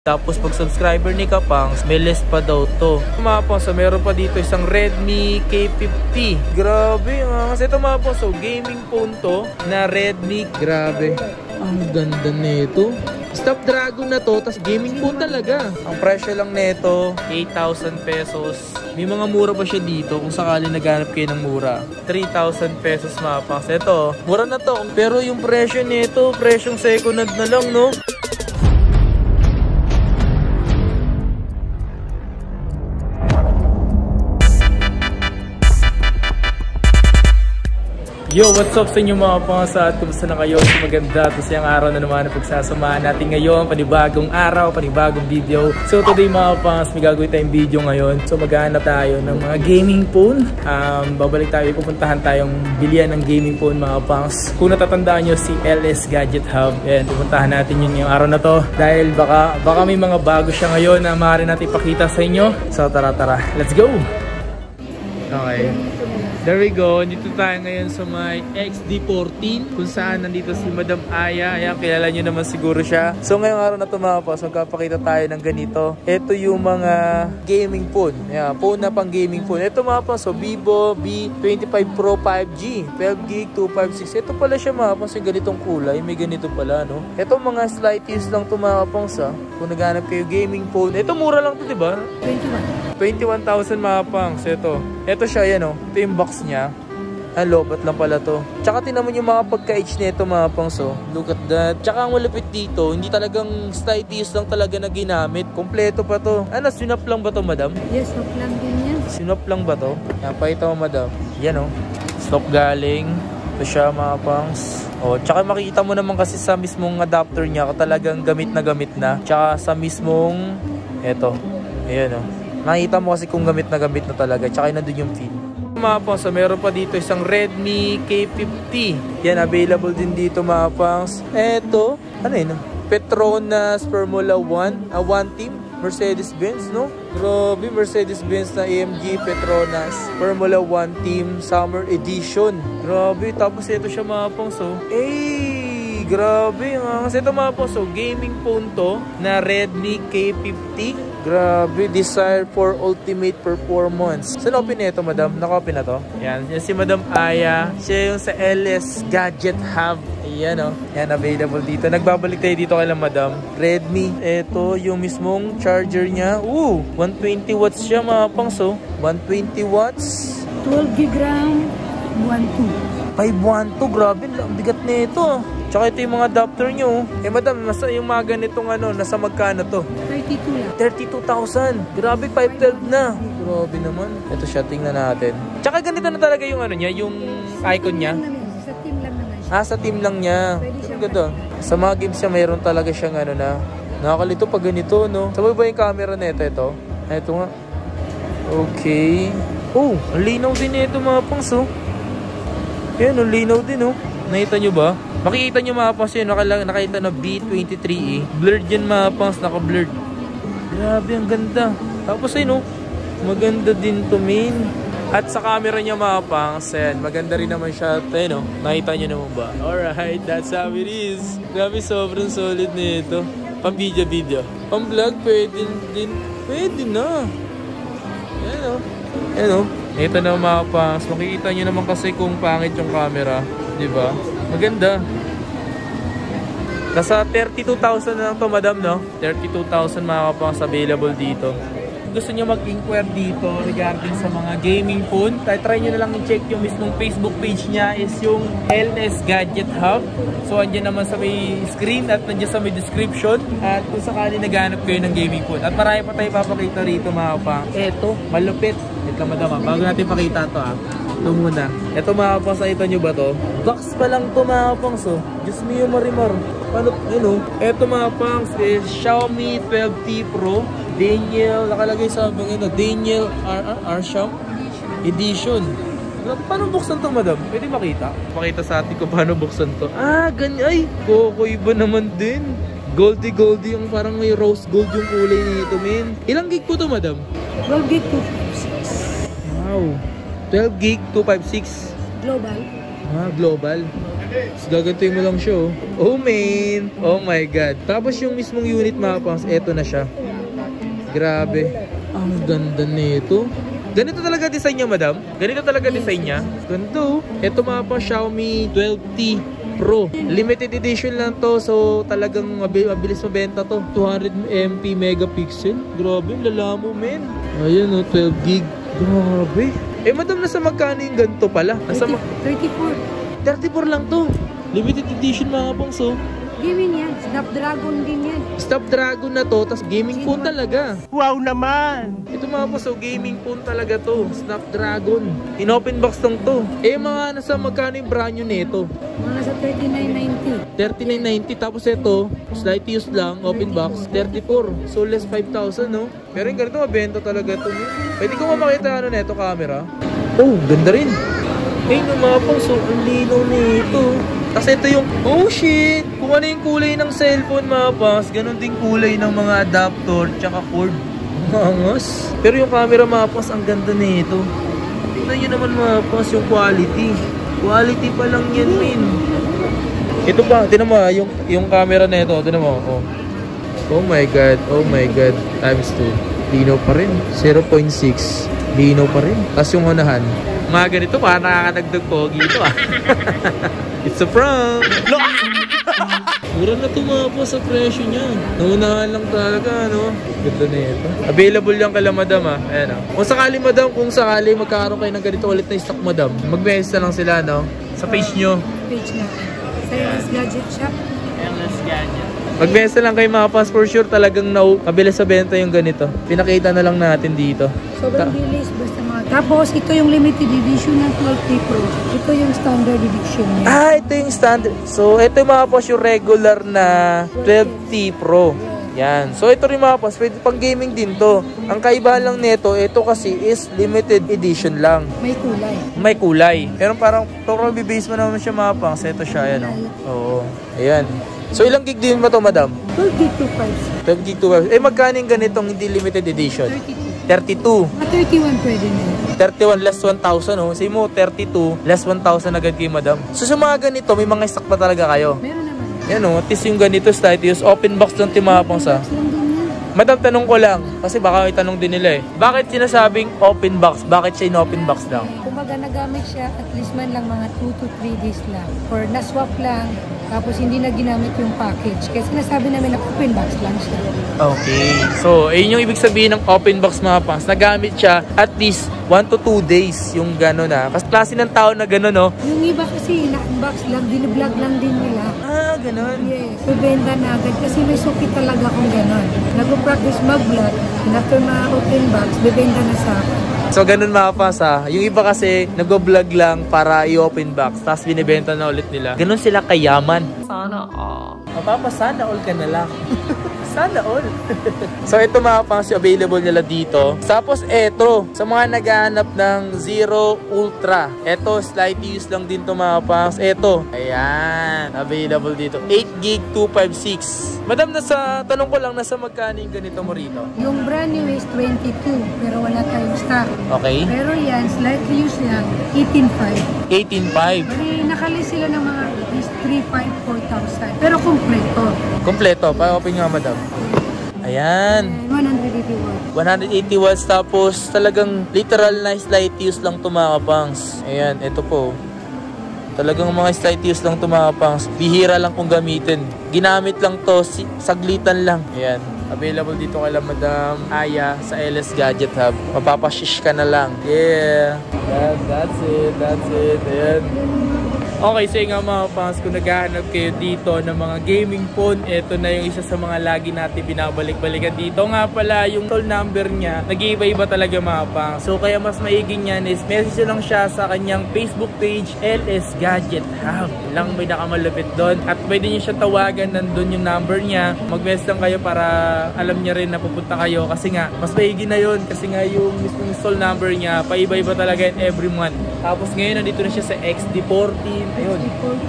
Tapos pag subscriber ni Kapangs, may list pa daw to. Mga Pangs, so meron pa dito isang Redmi K50. Grabe, kasi ito mga Pangs, so gaming phone to na Redmi. Grabe, ang ganda nito. Snapdragon na to, tas gaming phone talaga. Ang presyo lang nito, 8,000 pesos. May mga mura pa siya dito kung sakali naghanap kayo ng mura. 3,000 pesos mga Pangs. Ito, mura na to. Pero yung presyo nito, presyong second hand na lang, no? Yo, what's up sa inyo mga Pangs at kumusta na kayo? So, maganda at masayang araw na naman na pagsasamahan natin ngayon. Panibagong araw, panibagong video. So today mga Pangs, may gagawin tayong video ngayon. So maghahanap tayo ng mga gaming phone. Babalik tayo, pupuntahan tayong bilihan ng gaming phone mga Pangs. Kung natatandaan nyo si LS Gadget Hub, yan, pupuntahan natin yun yung araw na to. Dahil baka may mga bago siya ngayon na maaari natin ipakita sa inyo. So tara, let's go! Okay. There we go. Dito tayo ngayon sa may XD14 kung saan nandito si Madam Aya. Ayan, kilala nyo naman siguro siya. So ngayong araw na ito mga Pangs, magkapakita tayo ng ganito. Ito yung mga gaming phone. Ayan, phone na pang gaming phone. Ito mga Pangs, so Vivo V25 Pro 5G 12GB 256. Ito pala siya mga Pangs, yung ganitong kulay. May ganito pala, no? Ito mga slight use lang ito mga Pangs, ha? Kung naghanap kayo gaming phone. Ito mura lang ito, diba? 21,000 mga Pangs. Ito siya, yan o. Ito yung box niya. Ang lobat lang pala to. Tsaka tinamon yung mga pagka-age nito mga Pangs. Look at that. Tsaka ang malupit dito, hindi talagang slight use lang talaga na ginamit. Kompleto pa to. Ano, sinap lang ba to, madam? Yes, sinap lang din yan. Sinap lang ba to? Yan, pakita mo, madam. Yan o. Stop galing. Ito siya mga Pangs. O, tsaka makikita mo naman kasi sa mismong adapter niya, talagang gamit na. Tsaka sa mismong, eto. Ayan o. Nakita mo kasi kung gamit na talaga. Tsaka nandun yung pin. Mga Pangs, so meron pa dito isang Redmi K50. Yan, available din dito mga Pangs. Eto, ano yun? Petronas Formula 1. One Team. Mercedes-Benz, no? Grabe, Mercedes-Benz na AMG Petronas Formula 1 Team Summer Edition. Grabe, tapos ito siya mga Pangs, grabe, kasi ito mga Pangs, gaming phone to na Redmi K50. Grabe, desire for ultimate performance. Saan open nito, madam? Naka-open na to? Yan si Madam Aya. Siya yung sa LS Gadget Hub. Ayan o. Yan, available dito. Nagbabalik tayo dito kay madam. Redmi. Ito yung mismong charger niya. 120 watts siya mga Pangs. 120 watts. 12GB RAM, 1.2. 512. Grabe, ang bigat nito. Tsaka ito yung mga adapter nyo. Madam, yung mga ganitong nasa magkano to? 32 lang. 32,000. Grabe, 512 na. Grabe naman. Ito siya, tingnan natin. Tsaka ganito na talaga yung niya, yung icon niya. Sa team lang naman siya. Sa team lang niya. Ganda. Sa mga games siya, mayroon talaga siyang na. Nakakalito pag ganito, no? Sabay ba yung camera nito? Ito nga. Okay. Ang linaw din ito mga Pangs, Yan, ang linaw din, Nakita nyo ba? Makikita nyo mga Pangs yun, nakita na B23E. Blurred yan mga Pangs, naka-blurred. Grabe, ang ganda. Tapos ayun, maganda din to, main. At sa camera niya mga Pangs, maganda rin naman siya. Ayun, nakita nyo naman ba? Alright, that's how it is. Grabe, sobrang solid nito. Pang video. Pang vlog, pwede din. Pwede na. Ayan, ito na mga Pangs. Makikita nyo naman kasi kung pangit yung camera. Diba? Maganda. Nasa 32,000 na lang to, madam, no? 32,000 mga Pangs available dito. Gusto nyo mag-inquire dito regarding sa mga gaming phone, try nyo na lang i-check yung mismong Facebook page niya is yung LS Gadget Hub. So, andyan naman sa may screen at andyan sa may description. At kung sakali naghanap kayo ng gaming phone. At marami pa tayo papakita rito mga Pangs. Eto, malupit. Ito madam, bago natin pakita to ito muna. Ito mga Pangs, nakita nyo ba to? Box pa lang to mga Pangs, Diyos mio marimar. Paano, ito mga Pangs is Xiaomi 12T Pro. Daniel, nakalagay sa Daniel Arsham Edition. Paano buksan to, madam? Pwede makita? Pakita sa atin kung paano buksan to. Ganyan. Ay, kokoy ba naman din? Goldie yung parang may rose gold yung kulay nito, men. Ilang gig po to, madam? 12GB 256. Wow. 12GB 256. Global. Global. Tapos gagantuin mo lang siya, oh. Oh, man. Oh my God. Tapos yung mismong unit mga pangs, eto na siya. Grabe. Ang ganda nito. Ganito talaga design niya, madam? Ganito talaga design niya? Ganito. Ito mga pangs, Xiaomi 12T Pro. Limited edition lang to. So talagang mabilis mabenta to. 200 MP megapixel. Grabe, lala mo, men. Ayan, oh, 12 gig. Grabe. Eh, madam, nasa magkano yung ganito pala? Nasa 34. 34 lang to. Limited edition mga pangs, oh. Gaming yan. Snapdragon din yan. Snapdragon na to, tas gaming phone talaga. Wow naman! Ito mga boss, so gaming phone talaga to. Snapdragon. In-open box lang to. Eh mga nasa magkano yung brand new nito? Mga nasa 3990. 3990. Tapos ito, slight use lang, open box, 34. So less 5,000, no? Pero yung ganito, mabenta talaga to. Pwede ko makita ano neto camera. Oh, ganda rin. Eh, mga boss, so ang linaw nito. Kasi ito yung, oh shit! Kung ano yung kulay ng cellphone mga pas, ganun din kulay ng mga adapter tsaka cord. Angas. Pero yung camera mga pas, ang ganda nito. Tingnan nyo naman mga pas yung quality. Quality pa lang yan, min. Ito pa, tinan mo yung camera nito, tinan mo. Oh. Oh my God, oh my God. Times 2. Linaw pa rin. 0.6. Linaw pa rin. Tapos yung unahan. Mga ganito pa, nakakadagdag pogi ito ah. It's a prank! Mura na ito mga po sa presyo niya. Naunahan lang talaga, no? Ganda na ito. Available yan kala madam, ah. Ayan, ah. Kung sakali madam, kung sakali magkakaroon kayo ng ganito ulit na stock madam, mag-message na lang sila, no? Sa page nyo. Page na. Sa LS Gadget Shop. LS Gadget. Mag-message lang kayo mga pas, for sure talagang mabilis sa benta yung ganito. Pinakita na lang natin dito. Sobrang bilis, basta mga. Tapos, ito yung limited edition ng 12T Pro. Ito yung standard edition niya. Ah, ito yung standard. So, ito yung mga pas, yung regular na 12T Pro. Yan. So, ito rin mga pas, pwede pang gaming din to. Ang kaibahan lang nito, ito kasi is limited edition lang. May kulay. May kulay. Pero parang, base mo naman siya mga pangs. Ito siya, yan o. Oo. Ayan. So, ilang gig din ba to, madam? 12 gig 256. 12 gig 256. Eh, magkano yung ganitong hindi limited edition? 32. 31 pwede na. 31 less 1,000, no? Say mo, 32 less 1,000 agad kay madam. So, sa mga ganito, may mga stock pa talaga kayo? Meron naman. Yan, no? At least yung ganito, slight use. Open box lang timapang sa. Madam, tanong ko lang. Kasi baka itanong din nila eh. Bakit sinasabing open box? Bakit siya in-open box lang? Kumbaga nagamit siya at least man lang mga 2 to 3 days lang. Or na-swap lang. Tapos hindi na ginamit yung package. Kasi sinasabi namin na open box lang siya. Okay. So, ayun yung ibig sabihin ng open box mga pangs. Nagamit siya at least 1 to 2 days yung gano'n na. Kasi klase ng tao na gano'n, no? Yung iba kasi na-unbox lang, diniblog lang din nila. Ah, gano'n. Yes. So, benda na agad. Kasi may suki talaga kung gano'n. Nag-practice mag-vlog. And after ma-open box, bibenda na sa akin. So, ganun mga pas ha. Yung iba kasi, nag-vlog lang para i-open box. Tapos, binibenta na ulit nila. Ganun sila kayaman. Sana all. Mapapa, sana all ka na lang. Sana all. So, ito mga pangs yung available nila dito. Tapos, eto. Sa mga naghahanap ng Zero Ultra. Eto, slight use lang din to mga pangs. Eto. Ayan. Available dito. 8 gig 256. Madam, tanong ko lang, nasa magkano yung ganito mo rito? Yung brand new is 22. Pero wala tayong stock. Okay. Pero yan, slightly use lang, 18.5. 18.5. Bali, nakalis sila ng mga is 3,500, 4,000. Pero kompleto. Kompleto. Pa-open nga, madam. Ayan. 180 watts. 180 watts tapos talagang literal na slight use lang to mga kapangs. Ayan, ito po. Talagang mga slight use lang to mga kapangs. Bihira lang kung gamitin. Ginamit lang to, saglitan lang. Ayan. Available dito kay Madam Aya sa LS Gadget Hub. Mapapashish ka na lang. Yeah. That's it. That's it. Ayan. Okay, so nga mga fans, kung naghahanap kayo dito ng mga gaming phone, ito na yung isa sa mga lagi natin binabalik-balikan dito. Nga pala, yung call number niya, nag-iiba-iba talaga mga fans. So kaya mas maiging yan is message lang siya sa kanyang Facebook page, LS Gadget Hub. Lang may nakamalapit doon. At pwede niyo siya tawagan, nandun yung number niya. Mag-message lang kayo para alam niya rin na pupunta kayo. Kasi nga, mas maiging na yun. Kasi nga yung mismong install number niya, paiba-iba talaga every month. Tapos ngayon, nandito na siya sa XD14. Ayun.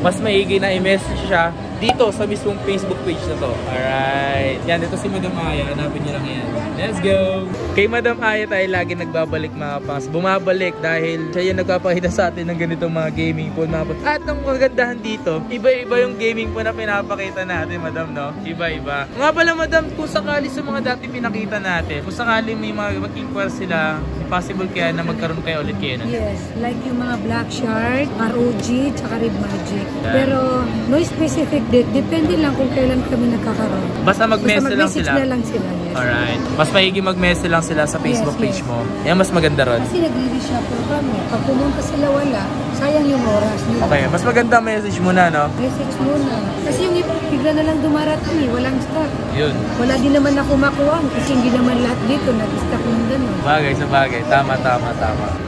Mas maigi na i-message siya dito sa mismong Facebook page na to. Alright. Yan, ito si Madam Aya. Hanapin niyo lang yan. Let's go! Kay Madam Aya tayo lagi nagbabalik mga pangs. Bumabalik dahil siya yung nagpapakita sa atin ng ganitong mga gaming phone mga pangs. At ang kagandahan dito, iba-iba yung gaming phone na pinapakita natin, Madam, no? Iba-iba. Nga pala, Madam, kung sakali sa mga dati pinakita natin, kung sakali may mga mag-inquire sila, possible kaya na magkaroon kayo ulit kayo. Yes, like yung mga Black Shark, ROG, tsaka Red Magic. Pero no specific date, depende lang kung kailan kami nagkakaroon. Basta mag-message lang sila. Na lang sila, yes. Alright. Mas maigi mag-message lang sila sa Facebook page mo. Yan, mas maganda ron. Kasi nagre-reshuffle kami. Pag pumunta sila wala, sayang yung oras nila. Okay, mas maganda message muna, no? Message muna. Kasi yung bigla na lang dumarating eh, walang stock. Yun. Wala din naman ako makuha kasi hindi naman lahat dito nag-stock ng gano'n. Bagay sa bagay. Tama.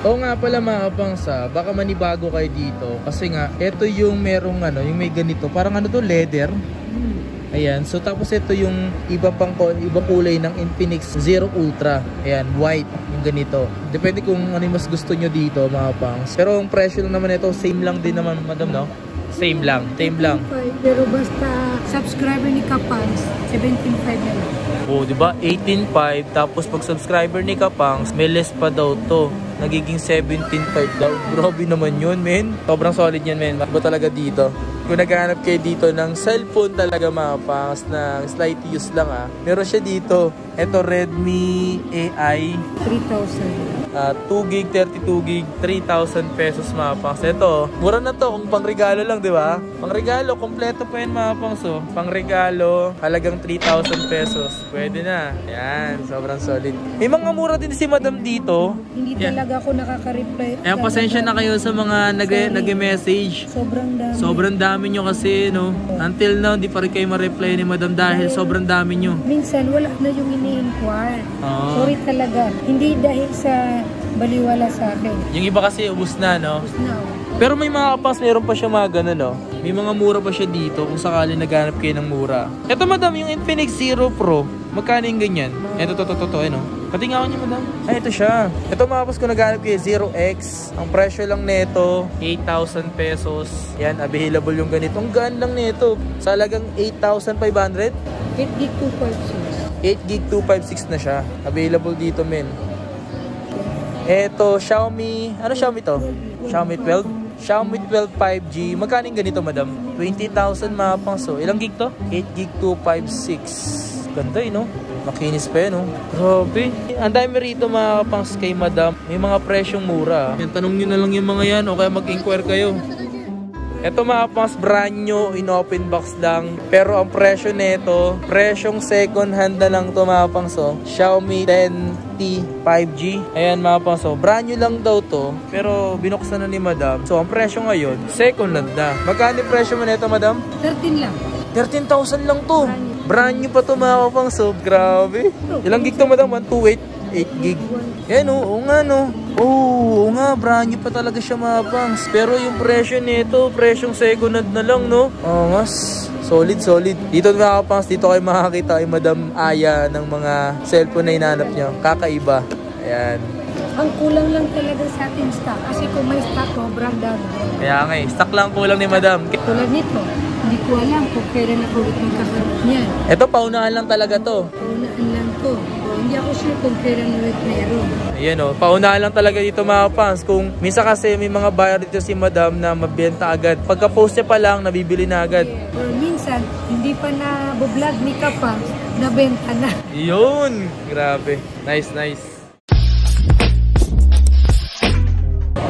Oo nga pala mga kapangsa, baka manibago kayo dito. Kasi nga, ito yung merong yung may ganito. Parang to, leather. Ayan, so tapos ito yung ibang kulay ng Infinix Zero Ultra. Ayan, white, yung ganito. Depende kung ano yung mas gusto nyo dito mga pangs. Pero ang presyo lang naman ito, same lang din naman, Madam, no? Same lang. Pero basta subscriber ni Kapangs, 17.5 na lang. Oh, di ba? 18.5 tapos pag subscriber ni Kapangs, may less pa daw to. Nagiging 17.5 daw. Grabe naman yun, men. Sobrang solid yan, men. Makbo talaga dito. Kung naghahanap kayo dito ng cellphone talaga mga pangs na slight use lang meron siya dito. Ito Redmi AI 3,000. 2GB, 32GB, 3,000 pesos mga pangs. Ito, mura na to kung pangregalo lang, di ba? Pangregalo, kompleto pa yan mga pangs. Pangregalo, halagang 3,000 pesos. Pwede na. Yan, sobrang solid. May mga mura din si Madam dito. Hindi talaga ako nakaka-reply. Ayan, pasensya na kayo sa mga nag-message. Sobrang dami nyo kasi, no? Until now, hindi pa rin kayo ma-reply ni Madam dahil sobrang dami nyo. Minsan, wala na yung ini-inquire. Sorry talaga. Hindi dahil sa baliwala sa akin. Yung iba kasi ubus na, no? Ubus na. Pero may mga kapas, meron pa siya mga ganun, no? May mga mura pa siya dito kung sakali naghanap kayo ng mura. Ito, Madam, yung Infinix Zero Pro, magkano yung ganyan? Ito, no? Patingawan niyo, Madam. Ay, ito siya. Ito mga kapas, kung naghanap kayo, 0X. Ang presyo lang nito, 8,000 pesos. Yan, available yung ganito. Ang gaan lang nito. Sa halagang 8,500? 8GB 256. 8GB 256 na siya. Available dito, men. Ito, Xiaomi. Ano Xiaomi to? Xiaomi 12? Xiaomi 12 5G. Magkano yung ganito, Madam? 20,000 mga pangso. Ilang gig to? 8GB 256. Ganda no? Makinis pa yan, no? Grabe. Ang dami rito mga kapangs kay Madam. May mga presyong mura. Yan, tanong nyo na lang yung mga yan o kaya mag-inquire kayo. Ito mga kapangs, brand new, in open box lang. Pero ang presyo nito, presyong second hand na lang to mga kapangs. Xiaomi 10T 5G. Ayan mga kapangs, brand new lang daw to. Pero binuksan na ni Madam. So ang presyo ngayon, second hand na. Magkano yung presyo mo nito, Madam? 13 lang. 13,000 lang to. Brand new pa to mga kapangs. Grabe. Ilang gig to, Madam? 128? 8 gig. Yan oo nga no. Oo nga, brand new pa talaga siya mga pangs. Pero yung presyo nito, presyong second hand na lang no. Oo nga, solid. Dito mga kapangs, dito kayo makakita kay Madam Aya ng mga cellphone na hinanap nyo. Kakaiba. Ayan. Ang kulang lang talaga sa ating stock. Kasi kung may stock, sobrang dami. Kaya nga stock lang kulang ni Madam. Tulad nito, hindi ko alam kung kailan ako ulit magkakaroon niyan. Ito, paunahan lang talaga to. Paunahan lang to. Hindi ako sure kung kailan ulit meron. Ayan o, paunahan lang talaga dito mga fans. Kung minsan kasi may mga buyer dito si Madam na mabenta agad. Pagka-post niya pa lang, nabibili na agad. Or minsan, hindi pa na vlog ni Kapangs, nabenta na. Yun! Grabe. Nice.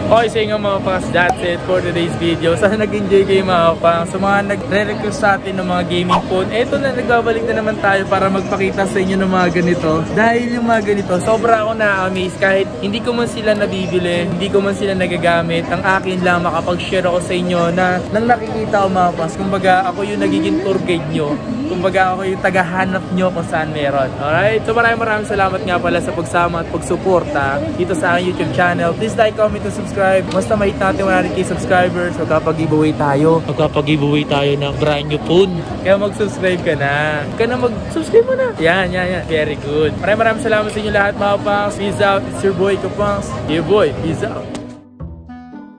Okay, so nga mga pangs, that's it for today's video. Sana nag-enjoy kayo mga pangs. Sa mga nagre-request sa atin ng mga gaming phone, eto na, nagbabalik na naman tayo para magpakita sa inyo ng mga ganito. Dahil yung mga ganito, sobra ako na-amaze kahit hindi ko man sila nabibili, hindi ko man sila nagagamit. Ang akin lang, makapag-share ako sa inyo na nang nakikita ko mga pangs. Kumbaga, ako yung nagiging tour guide nyo. Kumbaga, ako yung tagahanap nyo kung saan meron. Alright? So maraming salamat nga pala sa pagsama at pagsuporta dito sa aking YouTube channel. Please like, comment, and subscribe. Basta mahit natin 100k subscribers. Magkapag-giveaway tayo. Magkapag-giveaway tayo ng brand new phone. Kaya mag-subscribe ka na. Mag-subscribe mo na. Yan. Very good. Maraming salamat sa inyo lahat mga pangs. Peace out. It's your boy Kapangs. Yeah boy. Peace out.